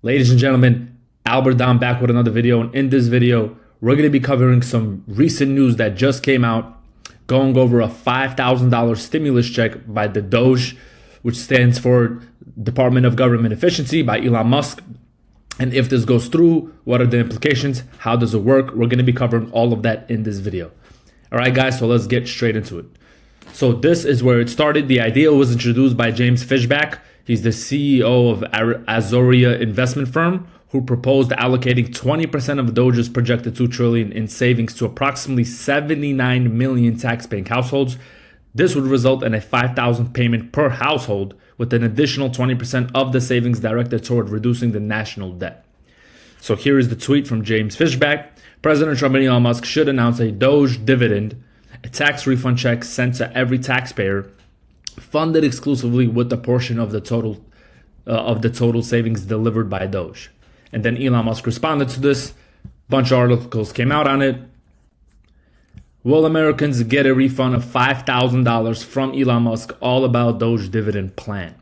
Ladies and gentlemen, Albert Dom back with another video, and in this video, we're going to be covering some recent news that just came out, going over a $5,000 stimulus check by the DOGE, which stands for Department of Government Efficiency, by Elon Musk. And if this goes through, what are the implications? How does it work? We're going to be covering all of that in this video. All right, guys, so let's get straight into it. So this is where it started. The idea was introduced by James Fishback. He's the CEO of Azoria investment firm, who proposed allocating 20% of DOGE's projected $2 trillion in savings to approximately 79 million tax-paying households. This would result in a $5,000 payment per household, with an additional 20% of the savings directed toward reducing the national debt. So here is the tweet from James Fishback. President Trump and Elon Musk should announce a DOGE dividend, a tax refund check sent to every taxpayer, funded exclusively with a portion of the total savings delivered by DOGE. And then Elon Musk responded to this. Bunch of articles came out on it. Will Americans get a refund of $5,000 from Elon Musk? All about DOGE dividend plan.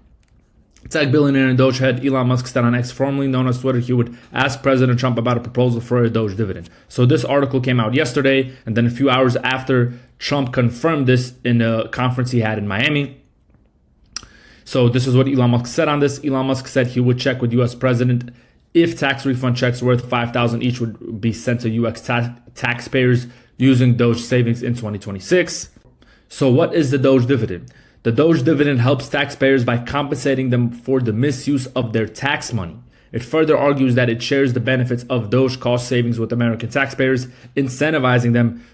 Tech billionaire and Doge head Elon Musk said on X, formerly known as Twitter, he would ask President Trump about a proposal for a Doge dividend. So this article came out yesterday, and then a few hours after, Trump confirmed this in a conference he had in Miami. So this is what Elon Musk said on this. Elon Musk said he would check with U.S. President if tax refund checks worth $5,000 each would be sent to U.S. taxpayers using Doge savings in 2026. So what is the Doge dividend? The Doge dividend helps taxpayers by compensating them for the misuse of their tax money. It further argues that it shares the benefits of Doge cost savings with American taxpayers, incentivizing them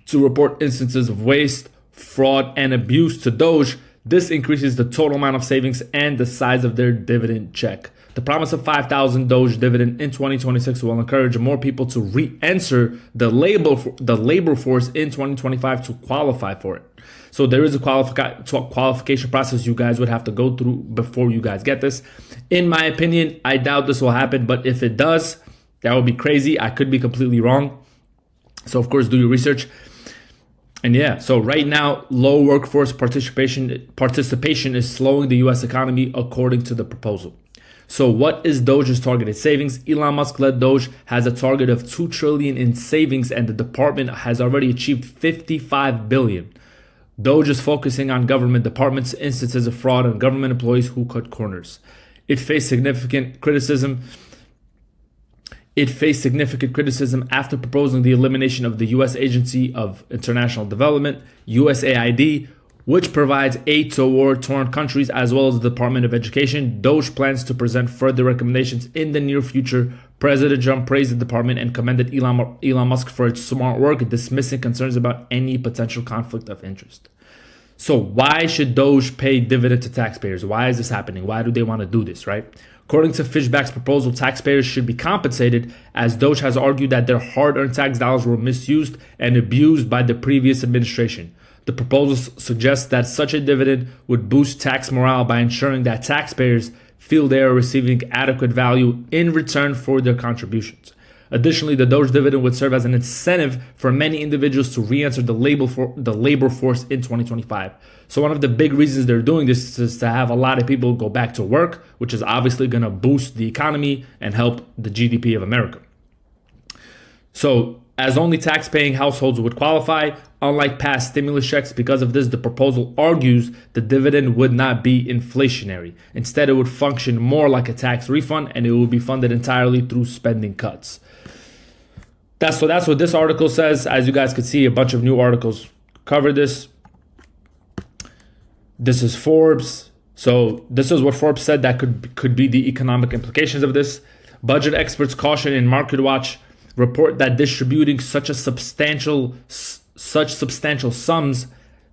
to report instances of waste, fraud, and abuse to Doge. This increases the total amount of savings and the size of their dividend check. The promise of $5,000 Doge dividend in 2026 will encourage more people to re-enter the labor force in 2025 to qualify for it. So there is a qualification process you guys would have to go through before you guys get this. In my opinion, I doubt this will happen, but if it does, that would be crazy. I could be completely wrong. So of course, do your research. And yeah, so right now, low workforce participation is slowing the US economy according to the proposal. So what is Doge's targeted savings? Elon Musk-led Doge has a target of $2 trillion in savings, and the department has already achieved $55 billion. Doge is focusing on government departments, instances of fraud, and government employees who cut corners. It faced significant criticism after proposing the elimination of the U.S. Agency of International Development, USAID, which provides aid to war-torn countries, as well as the Department of Education. Doge plans to present further recommendations in the near future. President Trump praised the department and commended Elon Musk for its smart work, dismissing concerns about any potential conflict of interest. So why should Doge pay dividend to taxpayers? Why is this happening? Why do they want to do this, right? According to Fishback's proposal, taxpayers should be compensated, as Doge has argued that their hard-earned tax dollars were misused and abused by the previous administration. The proposal suggests that such a dividend would boost tax morale by ensuring that taxpayers feel they are receiving adequate value in return for their contributions. Additionally, the Doge dividend would serve as an incentive for many individuals to re-enter the labor force in 2025. So one of the big reasons they're doing this is to have a lot of people go back to work, which is obviously going to boost the economy and help the GDP of America. So as only tax-paying households would qualify, unlike past stimulus checks. Because of this, the proposal argues the dividend would not be inflationary. Instead, it would function more like a tax refund, and it would be funded entirely through spending cuts. That's what this article says. As you guys can see, a bunch of new articles cover this. This is Forbes. So this is what Forbes said that could be the economic implications of this. Budget experts caution in MarketWatch report that distributing such substantial sums,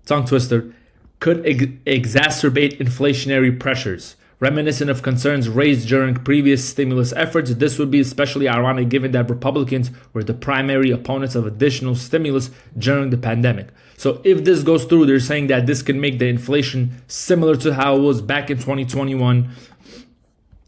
tongue twister, could exacerbate inflationary pressures. Reminiscent of concerns raised during previous stimulus efforts, this would be especially ironic given that Republicans were the primary opponents of additional stimulus during the pandemic. So if this goes through, they're saying that this can make the inflation similar to how it was back in 2021.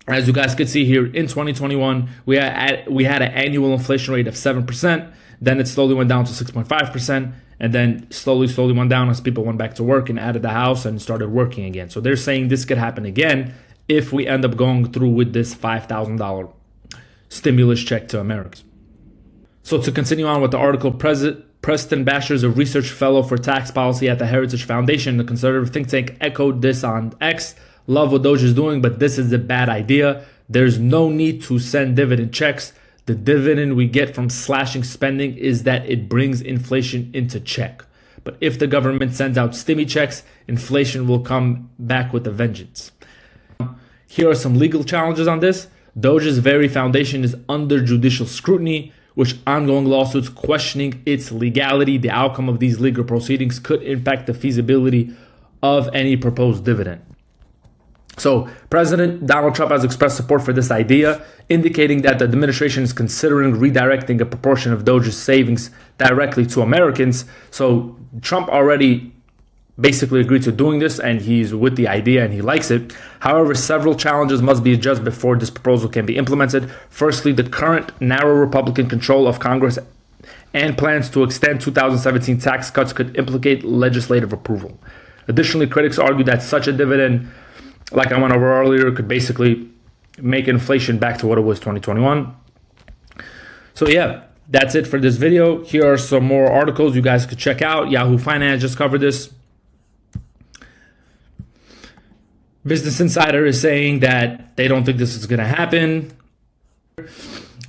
As you guys could see here, in 2021, we had an annual inflation rate of 7%. Then it slowly went down to 6.5%. And then slowly went down as people went back to work and out of the house and started working again. So they're saying this could happen again if we end up going through with this $5,000 stimulus check to Americans. So to continue on with the article, Preston Basher is a research fellow for tax policy at the Heritage Foundation. The conservative think tank echoed this on X. Love what DOGE is doing, but this is a bad idea. There's no need to send dividend checks. The dividend we get from slashing spending is that it brings inflation into check. But if the government sends out stimmy checks, inflation will come back with a vengeance. Here are some legal challenges on this. DOGE's very foundation is under judicial scrutiny, which ongoing lawsuits questioning its legality. The outcome of these legal proceedings could impact the feasibility of any proposed dividend. So President Donald Trump has expressed support for this idea, indicating that the administration is considering redirecting a proportion of DOGE's savings directly to Americans. So Trump already basically agreed to doing this, and he's with the idea and he likes it. However, several challenges must be addressed before this proposal can be implemented. Firstly, the current narrow Republican control of Congress and plans to extend 2017 tax cuts could implicate legislative approval. Additionally, critics argue that such a dividend, like I went over earlier, could basically make inflation back to what it was 2021. So yeah, that's it for this video. Here are some more articles you guys could check out. Yahoo Finance just covered this. Business Insider is saying that they don't think this is going to happen.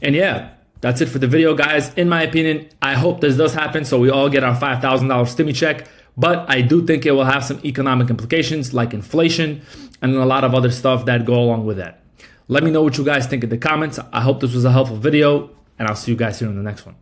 And yeah, that's it for the video, guys. In my opinion, I hope this does happen so we all get our $5,000 stimmy check. But I do think it will have some economic implications like inflation and a lot of other stuff that go along with that. Let me know what you guys think in the comments. I hope this was a helpful video, and I'll see you guys here in the next one.